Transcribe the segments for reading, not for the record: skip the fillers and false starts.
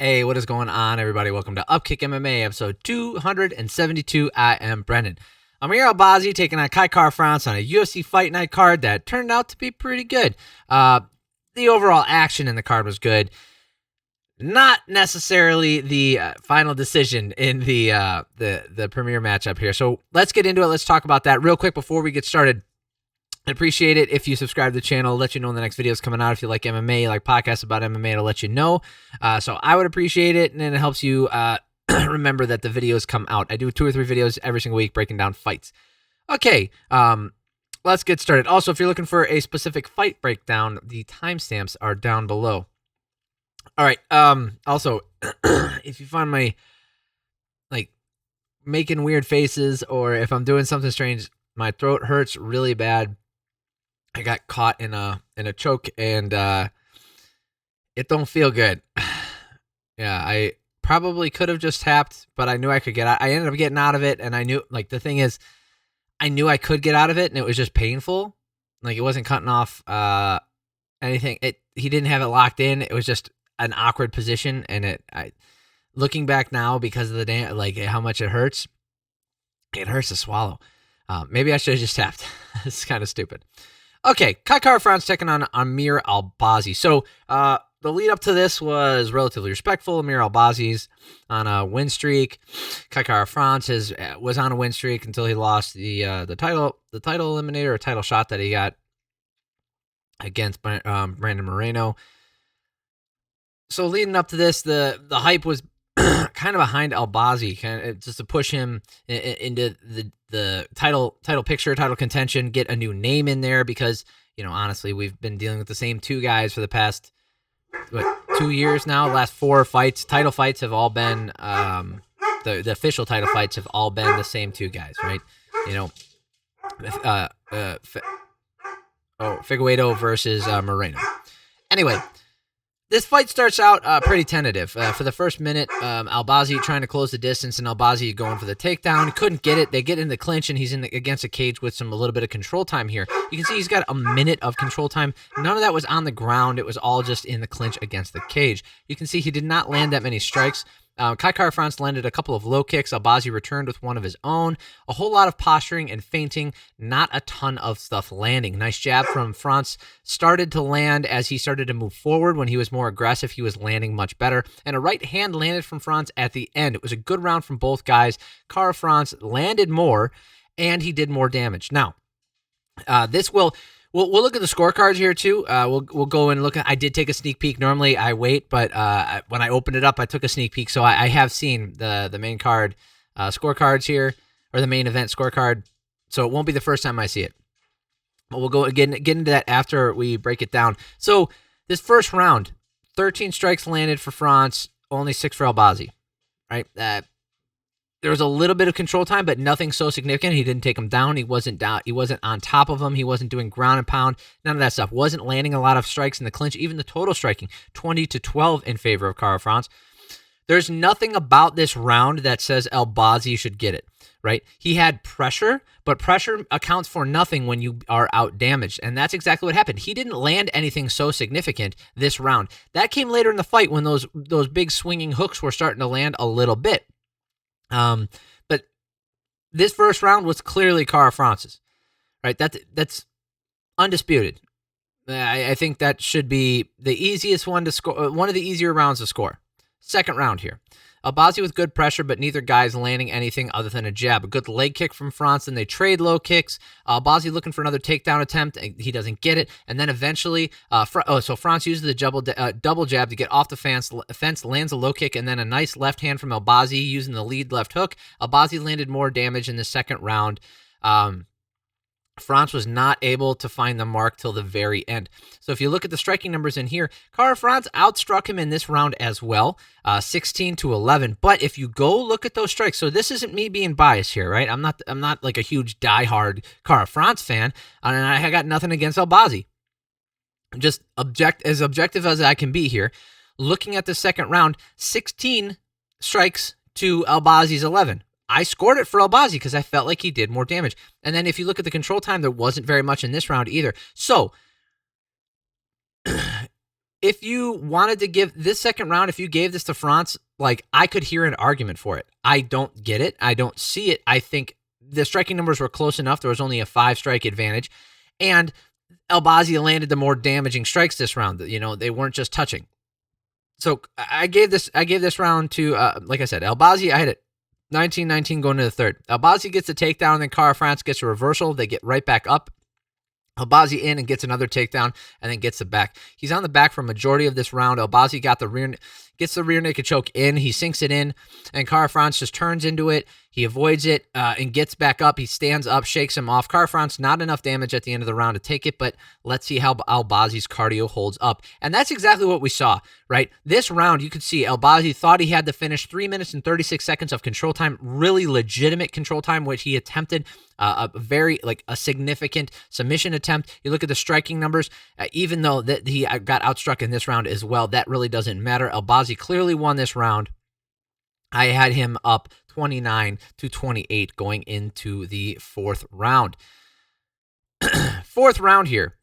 Hey, what is going on, everybody? Welcome to Upkick MMA, episode 272. I am Brendan. Amir Albazi taking on Kara-France on a UFC Fight Night card that turned out to be pretty good. The overall action in the card was good. Not necessarily the final decision in the premier matchup here. So let's get into it. Let's talk about that real quick before we get started. I'd appreciate it if you subscribe to the channel. I'll let you know when the next video is coming out. If you like MMA, you like podcasts about MMA, it'll let you know. So I would appreciate it, and then it helps you remember that the videos come out. I do 2 or 3 videos every single week breaking down fights. Okay, let's get started. Also, if you're looking for a specific fight breakdown, the timestamps are down below. All right, also, if you find my, making weird faces, or if I'm doing something strange, my throat hurts really bad. I got caught in a choke, and it don't feel good. Yeah, I probably could have just tapped, but I knew I could get out. I ended up getting out of it, and I knew, the thing is, I knew I could get out of it, and it was just painful. It wasn't cutting off anything. He didn't have it locked in. It was just an awkward position, and looking back now, because of the how much it hurts to swallow. Maybe I should have just tapped. It's kind of stupid. Okay, Kara-France taking on Amir Albazi. So the lead up to this was relatively respectful. Amir Albazi's on a win streak. Kara-France was on a win streak until he lost the title eliminator, or title shot that he got against Brandon Moreno. So leading up to this, the hype was kind of behind Albazi, just to push him into the title picture, title contention, get a new name in there, because, honestly, we've been dealing with the same 2 guys for the past 2 years now. Last 4 fights, title fights have all been the official title fights have all been the same 2 guys, right? Figueiredo versus Moreno. Anyway, this fight starts out pretty tentative. For the first minute, Albazi trying to close the distance, and Albazi going for the takedown. He couldn't get it. They get in the clinch, and he's against a cage with a little bit of control time here. You can see he's got a minute of control time. None of that was on the ground. It was all just in the clinch against the cage. You can see he did not land that many strikes. Kara-France landed a couple of low kicks. Albazi returned with one of his own. A whole lot of posturing and feinting. Not a ton of stuff landing. Nice jab from France started to land as he started to move forward. When he was more aggressive, he was landing much better. And a right hand landed from France at the end. It was a good round from both guys. Kara-France landed more, and he did more damage. Now, We'll look at the scorecards here too. We'll go and look at. I did take a sneak peek. Normally I wait, but when I opened it up, I took a sneak peek. So I have seen the main card scorecards here, or the main event scorecard. So it won't be the first time I see it. But we'll go get into that after we break it down. So this first round, 13 strikes landed for France, only 6 for Albazi. Right. There was a little bit of control time, but nothing so significant. He didn't take him down. He wasn't down. He wasn't on top of him. He wasn't doing ground and pound. None of that stuff. Wasn't landing a lot of strikes in the clinch. Even the total striking, 20-12 in favor of Kara-France. There's nothing about this round that says Albazi should get it, right? He had pressure, but pressure accounts for nothing when you are out damaged, and that's exactly what happened. He didn't land anything so significant this round. That came later in the fight when those big swinging hooks were starting to land a little bit. But this first round was clearly Kara-France's, right? That's undisputed. I think that should be the easiest one to score, one of the easier rounds to score. Second round here. Albazi with good pressure, but neither guy's landing anything other than a jab. A good leg kick from France, and they trade low kicks. Albazi looking for another takedown attempt. He doesn't get it. And then eventually, so France uses the double jab to get off the fence, lands a low kick, and then a nice left hand from Albazi using the lead left hook. Albazi landed more damage in the second round. France was not able to find the mark till the very end. So if you look at the striking numbers in here, Kara-France outstruck him in this round as well, 16-11. But if you go look at those strikes, so this isn't me being biased here, right? I'm not like a huge diehard Kara-France fan, and I got nothing against Albazi. I'm just as objective as I can be here. Looking at the second round, 16 strikes to Albazi's 11. I scored it for Albazi because I felt like he did more damage. And then if you look at the control time, there wasn't very much in this round either. So if you wanted to give this second round, if you gave this to France, like, I could hear an argument for it. I don't get it. I don't see it. I think the striking numbers were close enough. There was only a 5-strike advantage. And Albazi landed the more damaging strikes this round. You know, they weren't just touching. So I gave this round to, like I said, Albazi. I had it 19-19 going to the third. Albazi gets a takedown, and then Kara-France gets a reversal. They get right back up. Albazi in and gets another takedown and then gets the back. He's on the back for a majority of this round. Albazi gets the rear naked choke in. He sinks it in, and Kara-France just turns into it. He avoids it and gets back up. He stands up, shakes him off. Kara-France, not enough damage at the end of the round to take it, but let's see how Albazi's cardio holds up. And that's exactly what we saw, right? This round, you could see Albazi thought he had to finish 3 minutes and 36 seconds of control time, really legitimate control time, which he attempted a significant submission attempt. You look at the striking numbers, even though that he got outstruck in this round as well, that really doesn't matter. Albazi clearly won this round. I had him up 29-28 going into the fourth round. Fourth round here.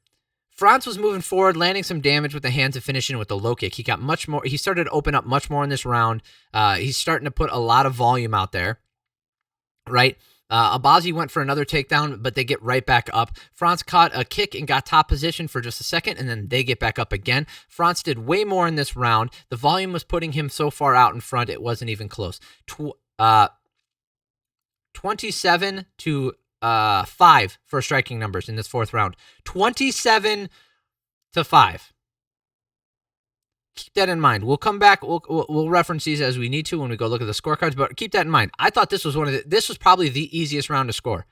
France was moving forward, landing some damage with the hands and finishing with the low kick. He got much more. He started to open up much more in this round. He's starting to put a lot of volume out there, right? Albazi went for another takedown, but they get right back up. France caught a kick and got top position for just a second, and then they get back up again. France did way more in this round. The volume was putting him so far out in front, it wasn't even close. 27-5 for striking numbers in this fourth round. 27-5. Keep that in mind. We'll come back. We'll reference these as we need to when we go look at the scorecards, but keep that in mind. I thought this was this was probably the easiest round to score,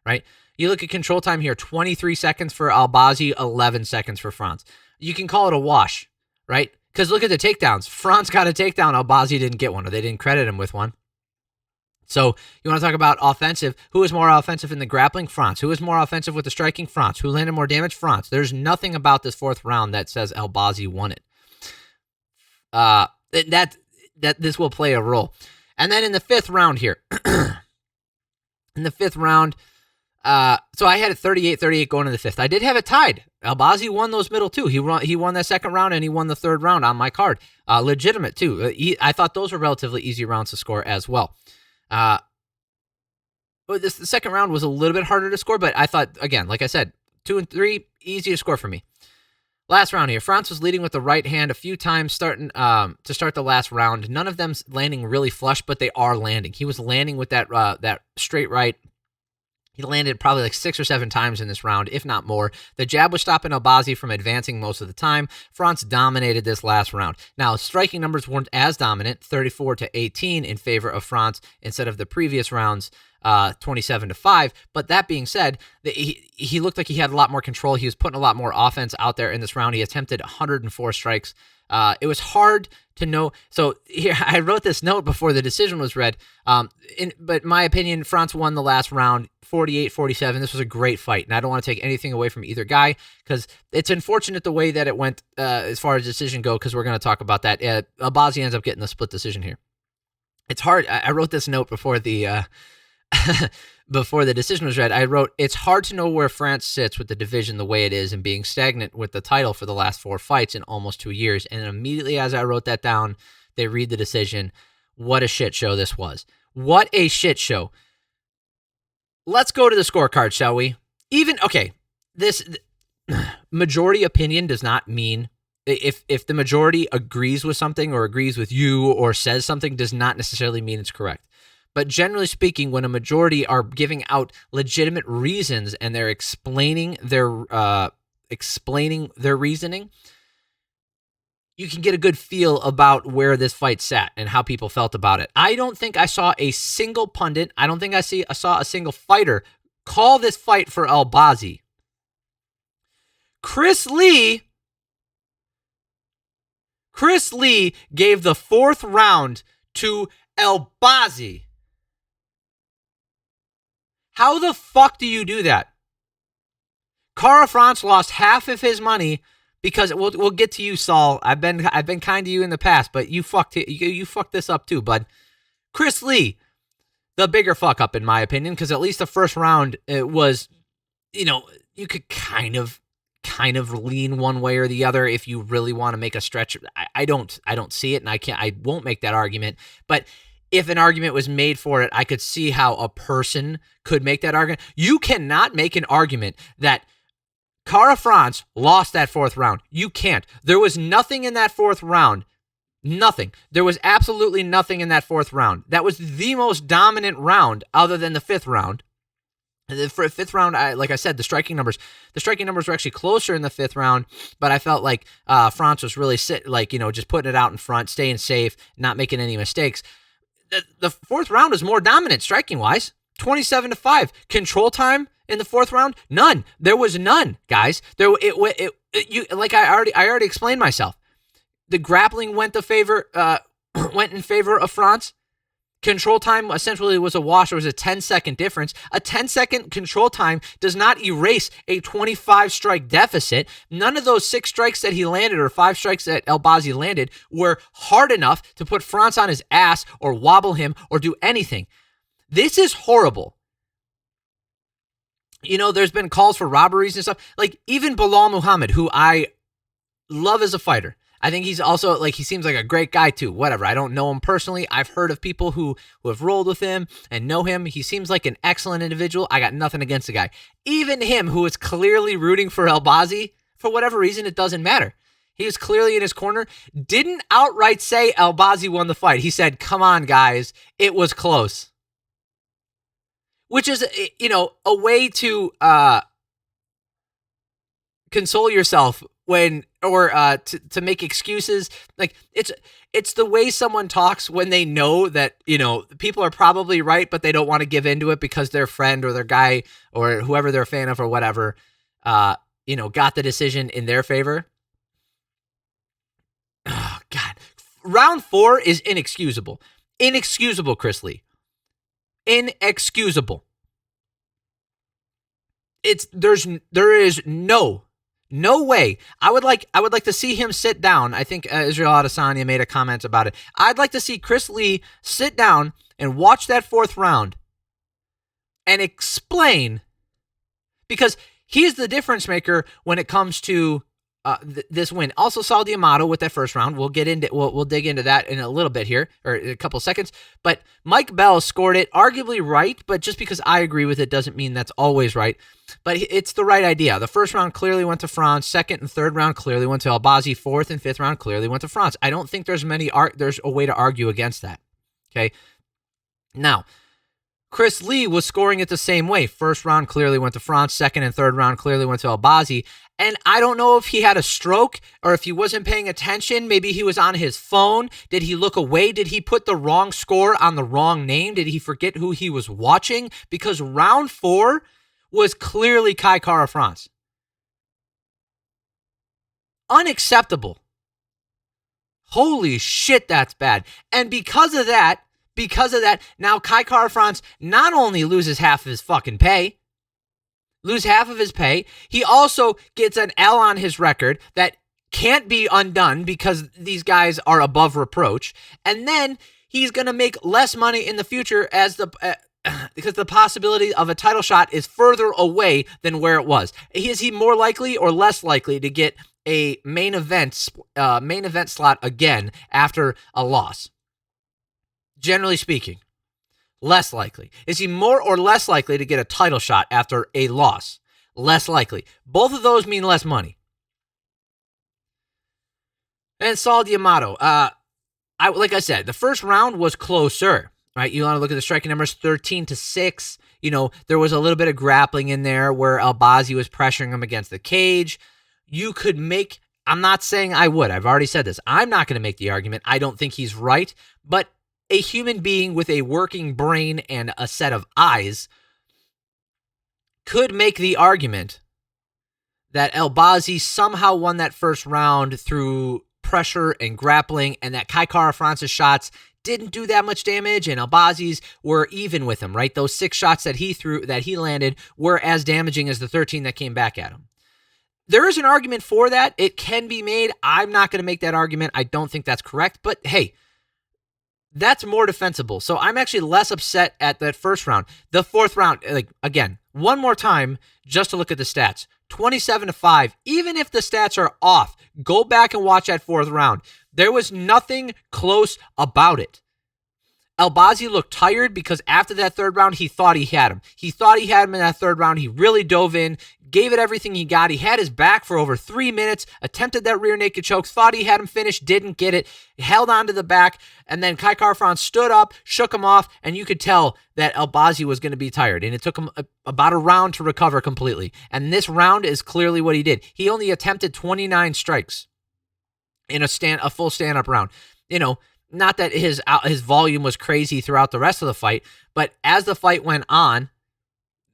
right? You look at control time here, 23 seconds for Albazi, 11 seconds for France. You can call it a wash, right? Because look at the takedowns. France got a takedown. Albazi didn't get one, or they didn't credit him with one. So you want to talk about offensive. Who is more offensive in the grappling? France. Who is more offensive with the striking? France. Who landed more damage? France. There's nothing about this fourth round that says Albazi won it. That this will play a role. And then in the fifth round here, so I had it 38-38 going to the fifth. I did have it tied. Albazi won those middle two. He won that second round, and he won the third round on my card. Legitimate too. I thought those were relatively easy rounds to score as well. The second round was a little bit harder to score, but I thought, again, like I said, 2 and 3, easy to score for me. Last round here, France was leading with the right hand a few times starting to start the last round. None of them landing really flush, but they are landing. He was landing with that straight right. He landed probably like 6 or 7 times in this round, if not more. The jab was stopping Albazi from advancing most of the time. France dominated this last round. Now, striking numbers weren't as dominant, 34-18 in favor of France instead of the previous rounds, 27-5. But that being said, he looked like he had a lot more control. He was putting a lot more offense out there in this round. He attempted 104 strikes. It was hard to know. So here, I wrote this note before the decision was read. But my opinion, France won the last round 48-47. This was a great fight, and I don't want to take anything away from either guy because it's unfortunate the way that it went as far as decision go, because we're going to talk about that. Albazi ends up getting the split decision here. It's hard. I wrote this note before the before the decision was read. I wrote, it's hard to know where France sits with the division the way it is and being stagnant with the title for the last 4 fights in almost 2 years. And immediately as I wrote that down, they read the decision. What a shit show this was. What a shit show. Let's go to the scorecard, shall we? This majority opinion does not mean if the majority agrees with something or agrees with you or says something does not necessarily mean it's correct. But generally speaking, when a majority are giving out legitimate reasons and they're explaining their reasoning, you can get a good feel about where this fight sat and how people felt about it. I don't think I saw a single pundit. I don't think I saw a single fighter call this fight for Albazi. Chris Lee gave the 4th round to Albazi. How the fuck do you do that? Kara-France lost half of his money because we'll get to you, Saul. I've been kind to you in the past, but you fucked this up too, bud. Chris Lee, the bigger fuck up in my opinion, because at least the first round it was, you could kind of kind of lean one way or the other if you really want to make a stretch. I don't see it, and I won't make that argument. But if an argument was made for it, I could see how a person could make that argument. You cannot make an argument that Kara France lost that fourth round. You can't. There was nothing in that fourth round. Nothing. There was absolutely nothing in that fourth round. That was the most dominant round other than the fifth round. For a fifth round, like I said, the striking numbers were actually closer in the fifth round, but I felt like France was really just putting it out in front, staying safe, not making any mistakes. The fourth round was more dominant striking wise, 27-5. Control time in the fourth round, none. There was none, guys. I already explained myself. The grappling went in favor of France. Control time essentially was a wash. There was a 10-second difference. A 10-second control time does not erase a 25-strike deficit. None of those 6 strikes that he landed or 5 strikes that Albazi landed were hard enough to put France on his ass or wobble him or do anything. This is horrible. There's been calls for robberies and stuff. Like, even Bilal Muhammad, who I love as a fighter, I think he's also, he seems like a great guy too. Whatever. I don't know him personally. I've heard of people who have rolled with him and know him. He seems like an excellent individual. I got nothing against the guy. Even him, who is clearly rooting for Albazi, for whatever reason, it doesn't matter. He was clearly in his corner. Didn't outright say Albazi won the fight. He said, come on, guys. It was close. Which is, a way to console yourself to make excuses. Like, it's the way someone talks when they know that, people are probably right, but they don't want to give into it because their friend or their guy or whoever they're a fan of or whatever, got the decision in their favor. Oh, God. Round 4 is inexcusable. Inexcusable, Chris Lee. Inexcusable. There is no way. I would like to see him sit down. I think Israel Adesanya made a comment about it. I'd like to see Chris Lee sit down and watch that fourth round and explain, because he's the difference maker when it comes to this win. Also saw D'Amato with that first round. We'll dig into that in a little bit here, or in a couple seconds. But Mike Bell scored it arguably right, but just because I agree with it doesn't mean that's always right. But it's the right idea. The first round clearly went to France. Second and third round clearly went to Albazi. Fourth and fifth round clearly went to France. I don't think there's a way to argue against that. Okay. Now, Chris Lee was scoring it the same way. First round clearly went to France. Second and third round clearly went to Albazi. And I don't know if he had a stroke or if he wasn't paying attention. Maybe he was on his phone. Did he look away? Did he put the wrong score on the wrong name? Did he forget who he was watching? Because round 4 was clearly Kai Kara France. Unacceptable. Holy shit, that's bad. And because of that, now Kai Kara France not only loses half of his fucking pay, he also gets an L on his record that can't be undone because these guys are above reproach. And then he's going to make less money in the future because the possibility of a title shot is further away than where it was. Is he more likely or less likely to get a main event slot again after a loss? Generally speaking, less likely. Is he more or less likely to get a title shot after a loss? Less likely. Both of those mean less money. And Saul D'Amato. Like I said, the first round was closer. Right? You want to look at the striking numbers, 13-6. There was a little bit of grappling in there where Albazi was pressuring him against the cage. You could make, I'm not saying I would. I've already said this. I'm not going to make the argument. I don't think he's right. But a human being with a working brain and a set of eyes could make the argument that Albazi somehow won that first round through pressure and grappling, and that Kai Kara France's shots didn't do that much damage, and Albazi's were even with him, right? Those 6 shots that he landed were as damaging as the 13 that came back at him. There is an argument for that. It can be made. I'm not going to make that argument. I don't think that's correct, but hey, that's more defensible. So I'm actually less upset at that first round. The fourth round, again, one more time, just to look at the stats. 27-5. Even if the stats are off, go back and watch that fourth round. There was nothing close about it. Albazi looked tired because after that third round, he thought he had him. He thought he had him in that third round. He really dove in, gave it everything he got. He had his back for over 3 minutes, attempted that rear naked choke, thought he had him finished, didn't get it, held on to the back, and then Kai Kara-France stood up, shook him off, and you could tell that Albazi was going to be tired, and it took him about a round to recover completely. And this round is clearly what he did. He only attempted 29 strikes in a full stand-up round. Not that his volume was crazy throughout the rest of the fight, but as the fight went on,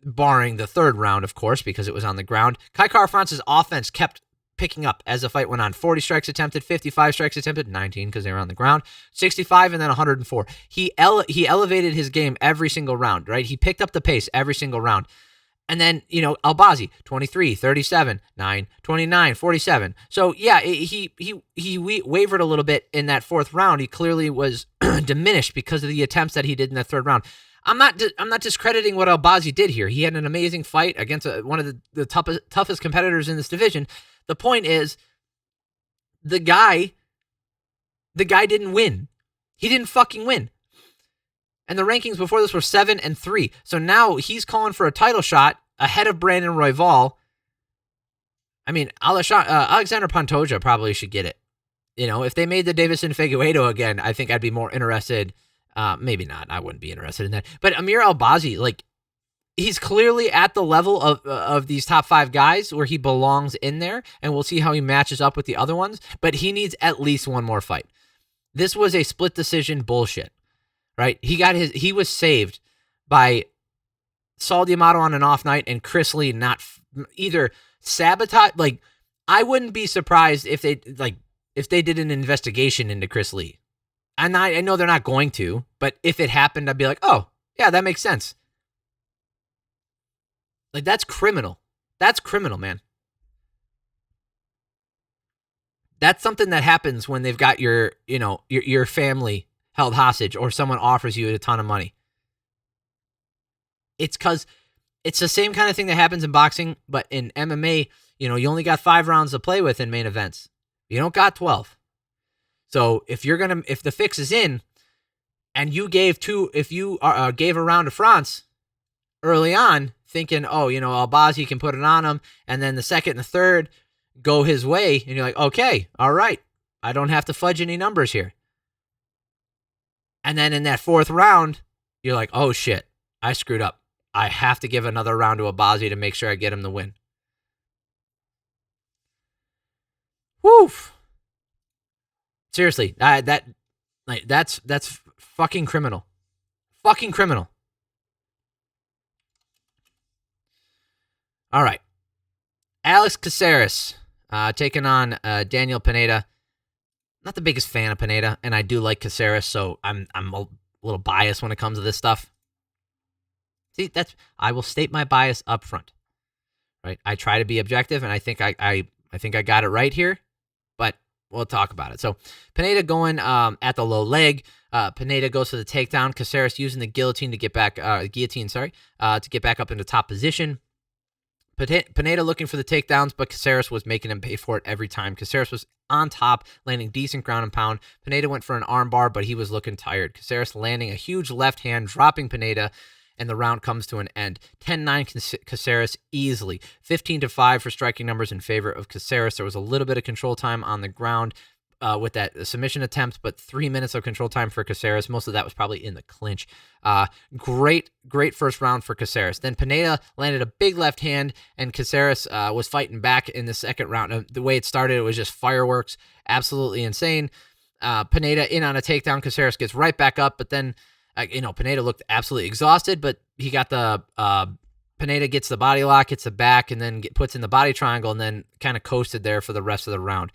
barring the third round, of course, because it was on the ground, Kai Kara-France's offense kept picking up as the fight went on. 40 strikes attempted, 55 strikes attempted, 19 because they were on the ground, 65, and then 104. He elevated his game every single round, right? He picked up the pace every single round. And then, Albazi, 23, 37, 9, 29, 47. So, yeah, he wavered a little bit in that fourth round. He clearly was diminished because of the attempts that he did in that third round. I'm not discrediting what Albazi did here. He had an amazing fight against one of the toughest competitors in this division. The point is, the guy didn't win. He didn't fucking win. And the rankings before this were 7-3. So now he's calling for a title shot ahead of Brandon Royval. I mean, Alexander Pantoja probably should get it. If they made the Deiveson Figueiredo again, I think I'd be more interested. Maybe not. I wouldn't be interested in that. But Amir Albazi, he's clearly at the level of these top 5 guys where he belongs in there, and we'll see how he matches up with the other ones. But he needs at least one more fight. This was a split decision bullshit. Right? He was saved by Saul D'Amato on an off night and Chris Lee not either sabotage. I wouldn't be surprised if they did an investigation into Chris Lee. And I know they're not going to, but if it happened, I'd be like, oh, yeah, that makes sense. That's criminal. That's criminal, man. That's something that happens when they've got your family held hostage or someone offers you a ton of money. It's because it's the same kind of thing that happens in boxing, but in MMA, you only got 5 rounds to play with in main events. You don't got 12. So if the fix is in and you gave a round to France early on thinking, Albazi can put it on him, and then the second and the third go his way, and you're like, okay, all right, I don't have to fudge any numbers here. And then in that fourth round, you're like, oh shit, I screwed up. I have to give another round to Albazi to make sure I get him the win. Woof. Seriously, that's fucking criminal. Fucking criminal. All right. Alex Caceres taking on Daniel Pineda. Not the biggest fan of Pineda, and I do like Caceres, so I'm a little biased when it comes to this stuff. See, I will state my bias up front, right? I try to be objective, and I think I got it right here, but we'll talk about it. So Pineda going at the low leg. Pineda goes for the takedown. Caceres using the guillotine to get back, to get back up into top position. Pineda looking for the takedowns, but Caceres was making him pay for it every time. Caceres was on top, landing decent ground and pound. Pineda went for an armbar, but he was looking tired. Caceres landing a huge left hand, dropping Pineda, and the round comes to an end. 10-9 Caceres easily. 15-5 for striking numbers in favor of Caceres. There was a little bit of control time on the ground with that submission attempt, but 3 minutes of control time for Caceres. Most of that was probably in the clinch. Great first round for Caceres. Then Pineda landed a big left hand, and Caceres was fighting back in the second round. The way it started, it was just fireworks. Absolutely insane. Pineda in on a takedown. Caceres gets right back up, but then Pineda looked absolutely exhausted, but he got Pineda gets the body lock, hits the back, and then puts in the body triangle, and then kind of coasted there for the rest of the round.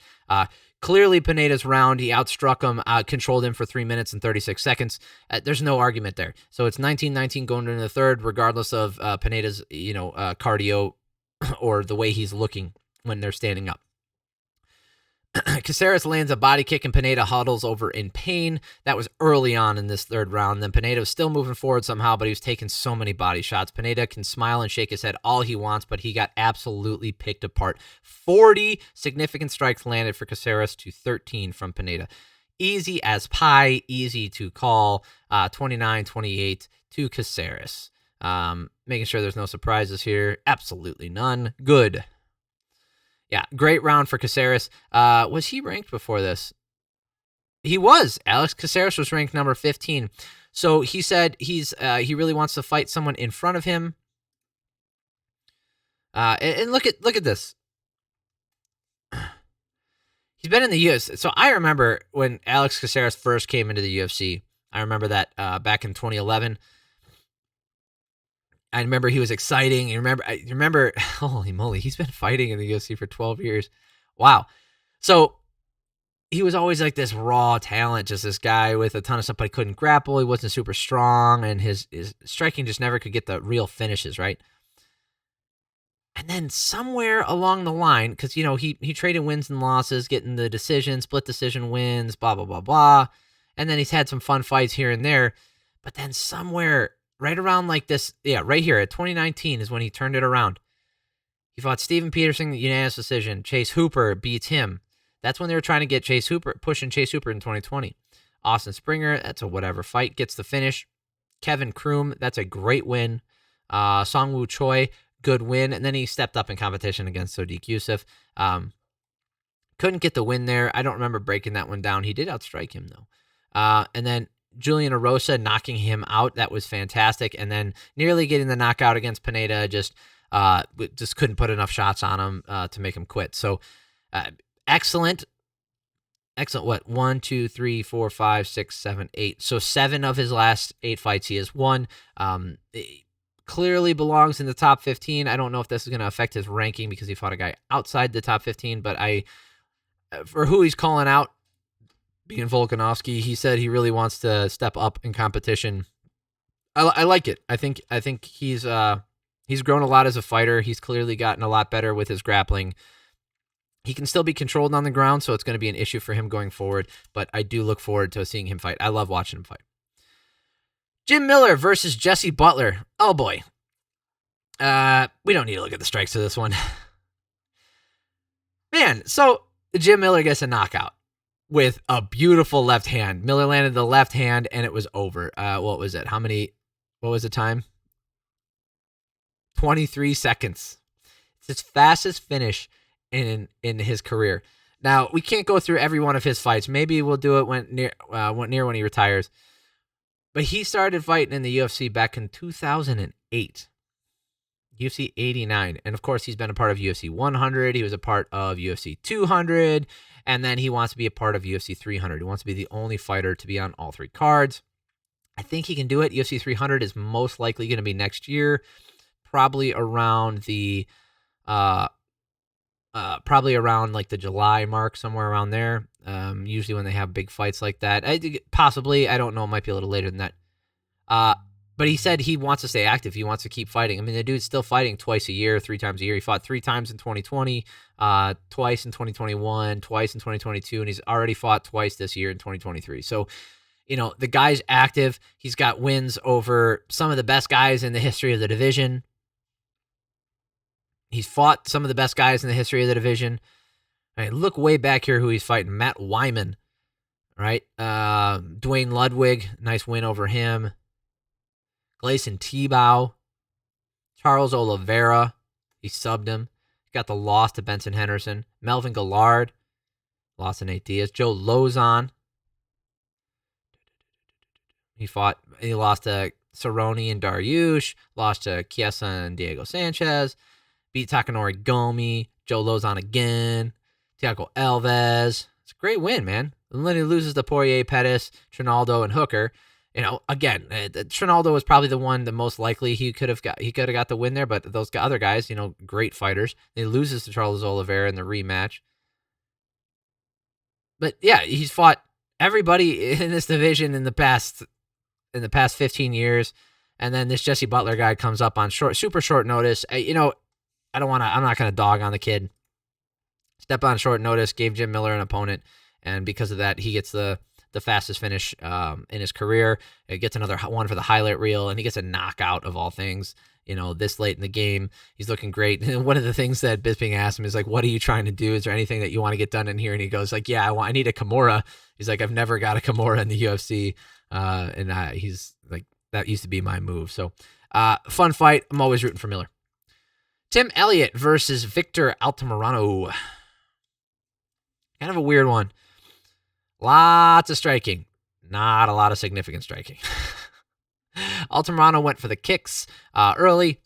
Clearly Pineda's round. He outstruck him, controlled him for 3 minutes and 36 seconds. There's no argument there. So it's 19-19 going into the third, regardless of Pineda's cardio or the way he's looking when they're standing up. Caceres lands a body kick and Pineda huddles over in pain. That was early on in this third round. Then Pineda was still moving forward somehow, but he was taking so many body shots. Pineda can smile and shake his head all he wants, but he got absolutely picked apart. 40 significant strikes landed for Caceres to 13 from Pineda. Easy as pie, easy to call. 29-28 to Caceres. Making sure there's no surprises here. Absolutely none. Good. Yeah, great round for Caceres. Was he ranked before this? He was. Alex Caceres was ranked number 15. So he said he really wants to fight someone in front of him. And look at this. He's been in the UFC. So I remember when Alex Caceres first came into the UFC. I remember that back in 2011. I remember he was exciting. You remember, holy moly, he's been fighting in the UFC for 12 years. Wow. So he was always like this raw talent, just this guy with a ton of stuff, but he couldn't grapple. He wasn't super strong, and his striking just never could get the real finishes, right? And then somewhere along the line, because, he traded wins and losses, getting the decision, split decision wins, blah, blah, blah, blah. And then he's had some fun fights here and there. But then somewhere right around like this, right here at 2019 is when he turned it around. He fought Steven Peterson, unanimous decision. Chase Hooper beats him. That's when they were trying to get pushing Chase Hooper in 2020. Austin Springer, that's a whatever fight, gets the finish. Kevin Kroom, that's a great win. Songwoo Choi, good win. And then he stepped up in competition against Sodiq Yusuff. Couldn't get the win there. I don't remember breaking that one down. He did outstrike him, though. And then Julian Erosa knocking him out. That was fantastic. And then nearly getting the knockout against Pineda. Just couldn't put enough shots on him to make him quit. So excellent. What? 1, 2, 3, 4, 5, 6, 7, 8. So 7 of his last 8 fights he has won. Clearly belongs in the top 15. I don't know if this is going to affect his ranking because he fought a guy outside the top 15. But for who he's calling out, being Volkanovski, he said he really wants to step up in competition. I like it. I think he's grown a lot as a fighter. He's clearly gotten a lot better with his grappling. He can still be controlled on the ground, so it's going to be an issue for him going forward. But I do look forward to seeing him fight. I love watching him fight. Jim Miller versus Jesse Butler. Oh boy. We don't need to look at the strikes of this one. Man, so Jim Miller gets a knockout with a beautiful left hand. Miller landed the left hand, and it was over. What was it? What was the time? 23 seconds. It's his fastest finish in his career. Now, we can't go through every one of his fights. Maybe we'll do it when he retires. But he started fighting in the UFC back in 2008. UFC 89. And, of course, he's been a part of UFC 100. He was a part of UFC 200. And then he wants to be a part of UFC 300. He wants to be the only fighter to be on all 3 cards. I think he can do it. UFC 300 is most likely going to be next year, probably around the like the July mark, somewhere around there. Usually when they have big fights like that, possibly, I don't know, it might be a little later than that. But he said he wants to stay active. He wants to keep fighting. I mean, the dude's still fighting twice a year, 3 times a year. He fought 3 times in 2020, twice in 2021, twice in 2022, and he's already fought twice this year in 2023. So, the guy's active. He's got wins over some of the best guys in the history of the division. He's fought some of the best guys in the history of the division. I mean, look way back here who he's fighting. Matt Wyman, right? Dwayne Ludwig, nice win over him. Gleison Tebow. Charles Oliveira, he subbed him. Got the loss to Benson Henderson. Melvin Gillard, lost to Nate Diaz. Joe Lozon. He lost to Cerrone and Dariush. Lost to Chiesa and Diego Sanchez. Beat Takanori Gomi. Joe Lozon again. Thiago Alves. It's a great win, man. And then he loses to Poirier, Pettis, Trinaldo, and Hooker. Again, Trinaldo was probably the most likely he could have got the win there, but those other guys, great fighters. He loses to Charles Oliveira in the rematch. But yeah, he's fought everybody in this division in the past 15 years, and then this Jesse Butler guy comes up on super short notice. I'm not going to dog on the kid. He's stepped on short notice, gave Jim Miller an opponent, and because of that, he gets the fastest finish in his career. It gets another one for the highlight reel, and he gets a knockout of all things. This late in the game, he's looking great. And one of the things that Bisping asked him is like, "What are you trying to do? Is there anything that you want to get done in here?" And he goes like, "Yeah, I need a Kimura." He's like, "I've never got a Kimura in the UFC," and he's like, "That used to be my move." So, fun fight. I'm always rooting for Miller. Tim Elliott versus Victor Altamirano. Kind of a weird one. Lots of striking. Not a lot of significant striking. Altamirano went for the kicks early.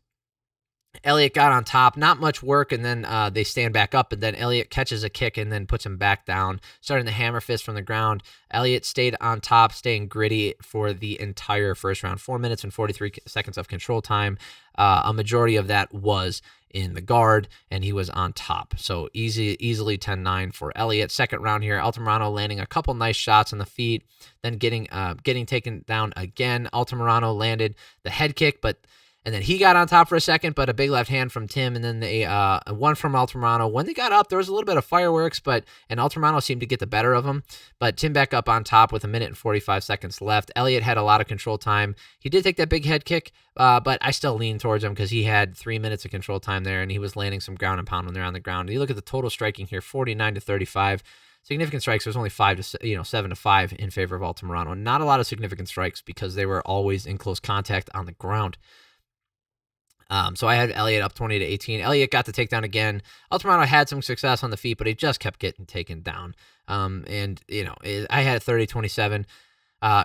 Elliott got on top. Not much work, and then they stand back up, and then Elliott catches a kick and then puts him back down, starting the hammer fist from the ground. Elliott stayed on top, staying gritty for the entire first round. 4 minutes and 43 seconds of control time. A majority of that was in the guard, and he was on top. So easily 10-9 for Elliott. Second round here, Altamirano landing a couple nice shots on the feet, then getting taken down again. Altamirano landed the head kick, and then he got on top for a second, but a big left hand from Tim, and then one from Altamirano. When they got up, there was a little bit of fireworks, and Altamirano seemed to get the better of him. But Tim back up on top with 1 minute and 45 seconds left. Elliott had a lot of control time. He did take that big head kick, but I still lean towards him because he had 3 minutes of control time there, and he was landing some ground and pound when they're on the ground. And you look at the total striking here, 49-35. Significant strikes, there's only 7-5 in favor of Altamirano. Not a lot of significant strikes because they were always in close contact on the ground. So I had Elliott up 20-18. Elliott got the takedown again. Altamirano had some success on the feet, but he just kept getting taken down. I had 30-27.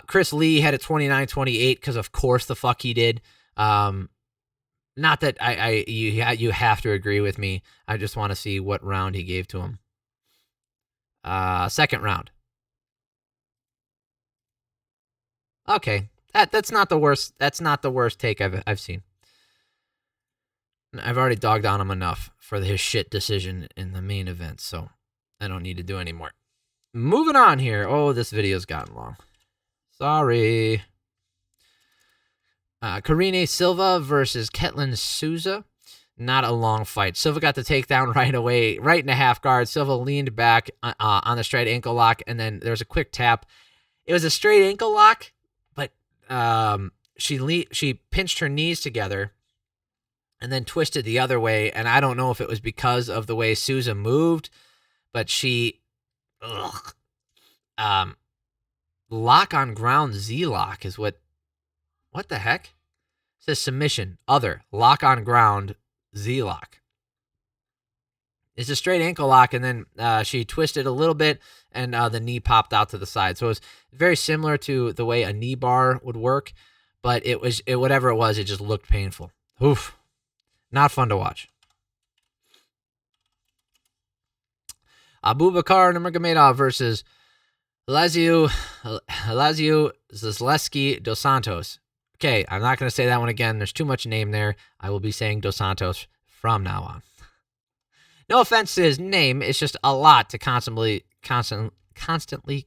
Chris Lee had it 29-28 because of course the fuck he did. Not that you have to agree with me. I just want to see what round he gave to him. Second round. Okay, that's not the worst. That's not the worst take I've seen. I've already dogged on him enough for his shit decision in the main event, so I don't need to do any more. Moving on here. Oh, this video's gotten long. Sorry. Karine Silva versus Ketlen Souza. Not a long fight. Silva got the takedown right away, right in a half guard. Silva leaned back on the straight ankle lock, and then there was a quick tap. It was a straight ankle lock, but she pinched her knees together and then twisted the other way, and I don't know if it was because of the way Souza moved, but she, lock on ground Z-lock is what the heck? It says submission, other, lock on ground Z-lock. It's a straight ankle lock, and then she twisted a little bit, and the knee popped out to the side. So it was very similar to the way a knee bar would work, but whatever it was, it just looked painful. Oof. Not fun to watch. Abubakar Nurmagomedov versus Elizeu Zasleski dos Santos. Okay, I'm not going to say that one again. There's too much name there. I will be saying dos Santos from now on. No offense to his name. It's just a lot to constantly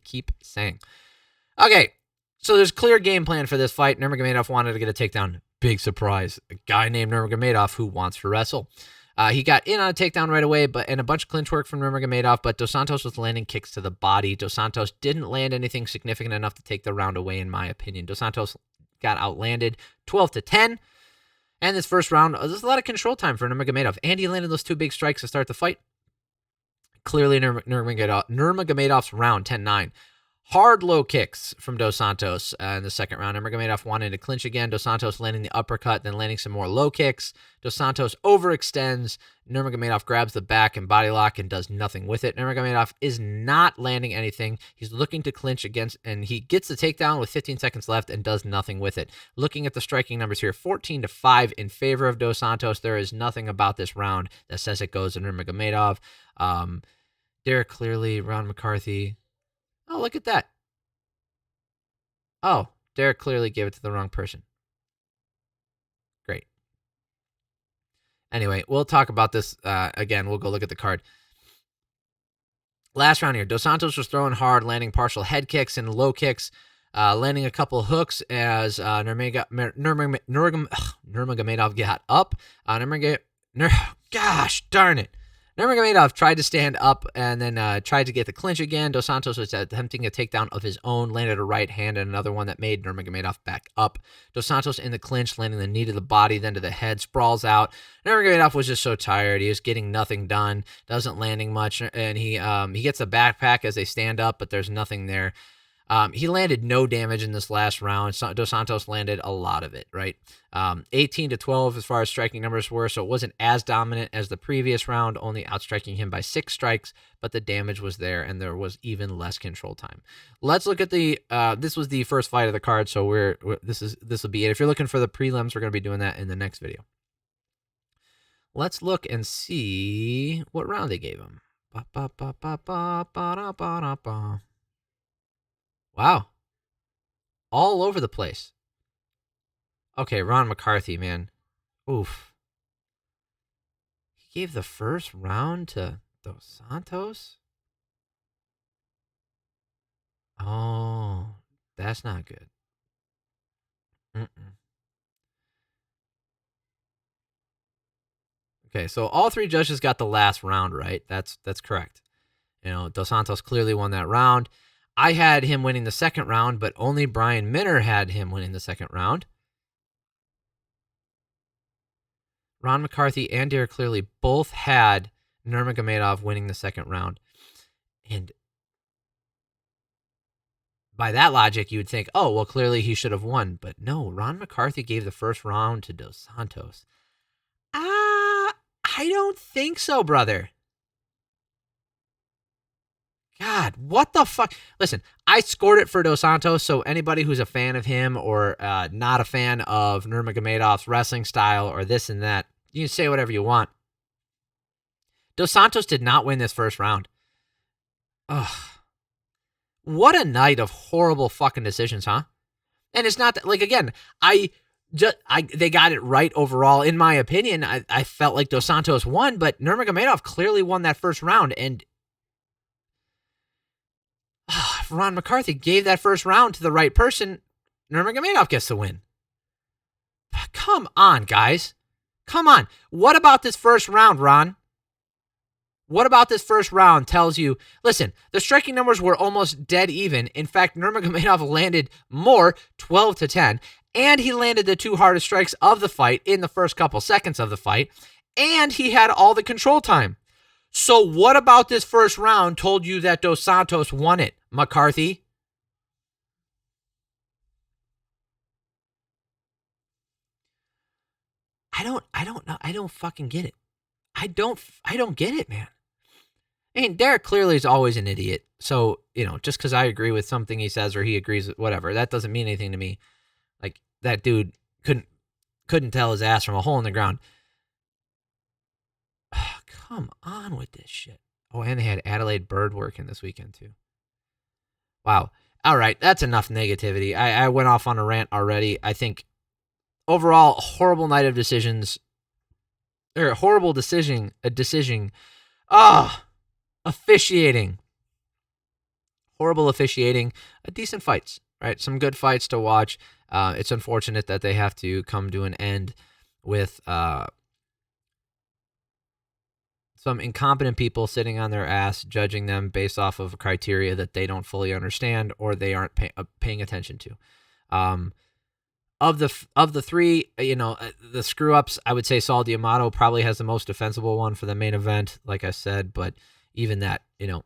keep saying. Okay, so there's a clear game plan for this fight. Nurmagomedov wanted to get a takedown. Big surprise. A guy named Nurmagomedov who wants to wrestle. He got in on a takedown right away, and a bunch of clinch work from Nurmagomedov, but Dos Santos was landing kicks to the body. Dos Santos didn't land anything significant enough to take the round away, in my opinion. Dos Santos got outlanded 12-10. And this first round, there's a lot of control time for Nurmagomedov, and he landed those two big strikes to start the fight. Clearly, Nurmagomedov's round, 10-9. Hard low kicks from Dos Santos in the second round. Nurmagomedov wanted to clinch again. Dos Santos landing the uppercut, then landing some more low kicks. Dos Santos overextends. Nurmagomedov grabs the back and body lock and does nothing with it. Nurmagomedov is not landing anything. He's looking to clinch against, and he gets the takedown with 15 seconds left and does nothing with it. Looking at the striking numbers here, 14-5 in favor of Dos Santos. There is nothing about this round that says it goes to Nurmagomedov. Derek Clearly, Ron McCarthy. Oh, look at that. Oh, Derek clearly gave it to the wrong person. Great. Anyway, we'll talk about this again. We'll go look at the card. Last round here. Dos Santos was throwing hard, landing partial head kicks and low kicks, landing a couple hooks as Nurmagomedov got up. Gosh darn it. Nurmagomedov tried to stand up and then tried to get the clinch again. Dos Santos was attempting a takedown of his own, landed a right hand and another one that made Nurmagomedov back up. Dos Santos in the clinch, landing the knee to the body, then to the head, sprawls out. Nurmagomedov was just so tired. He was getting nothing done, doesn't landing much, and he gets a backpack as they stand up, but there's nothing there. He landed no damage in this last round. Dos Santos landed a lot of it, right? 18-12 as far as striking numbers were, so it wasn't as dominant as the previous round, only outstriking him by 6 strikes, but the damage was there, and there was even less control time. Let's look at the, this was the first fight of the card, so this will be it. If you're looking for the prelims, we're going to be doing that in the next video. Let's look and see what round they gave him. Wow. All over the place. Okay, Ron McCarthy, man. Oof. He gave the first round to Dos Santos? Oh, that's not good. Okay, so all 3 judges got the last round right. That's correct. You know, Dos Santos clearly won that round. I had him winning the second round, but only Brian Minner had him winning the second round. Ron McCarthy and Derek Clearly both had Nurmagomedov winning the second round. And by that logic, you would think, oh, well, clearly he should have won. But no, Ron McCarthy gave the first round to Dos Santos. I don't think so, brother. God, what the fuck? Listen, I scored it for Dos Santos, so anybody who's a fan of him or not a fan of Nurmagomedov's wrestling style or this and that, you can say whatever you want. Dos Santos did not win this first round. Ugh. What a night of horrible fucking decisions, huh? And it's not that, like, again, they got it right overall. In my opinion, I felt like Dos Santos won, but Nurmagomedov clearly won that first round, and if Ron McCarthy gave that first round to the right person, Nurmagomedov gets the win. Come on, guys. Come on. What about this first round, Ron? What about this first round tells you, listen, the striking numbers were almost dead even. In fact, Nurmagomedov landed more, 12-10, and he landed the 2 hardest strikes of the fight in the first couple seconds of the fight, and he had all the control time. So what about this first round told you that Dos Santos won it, McCarthy? I don't know. I don't fucking get it. I don't get it, man. I mean, Derek clearly is always an idiot. So, you know, just because I agree with something he says or he agrees with whatever, that doesn't mean anything to me. Like, that dude couldn't tell his ass from a hole in the ground. Come on with this shit. Oh, and they had Adelaide Bird working this weekend, too. Wow. All right, that's enough negativity. I went off on a rant already. I think overall, horrible night of decisions. Or horrible decision. Officiating. Horrible officiating. Decent fights, right? Some good fights to watch. It's unfortunate that they have to come to an end with some incompetent people sitting on their ass, judging them based off of criteria that they don't fully understand or they aren't paying attention to. Of the 3, you know, the screw ups, I would say Saul D'Amato probably has the most defensible one for the main event, like I said. But even that, you know,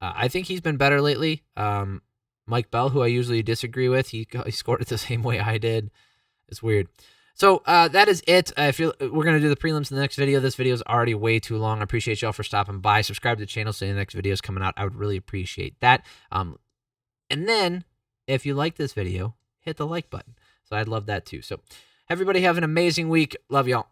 I think he's been better lately. Mike Bell, who I usually disagree with, he scored it the same way I did. It's weird. So that is it. We're going to do the prelims in the next video. This video is already way too long. I appreciate y'all for stopping by. Subscribe to the channel so the next video is coming out. I would really appreciate that. And then, if you like this video, hit the like button. So I'd love that too. So everybody have an amazing week. Love y'all.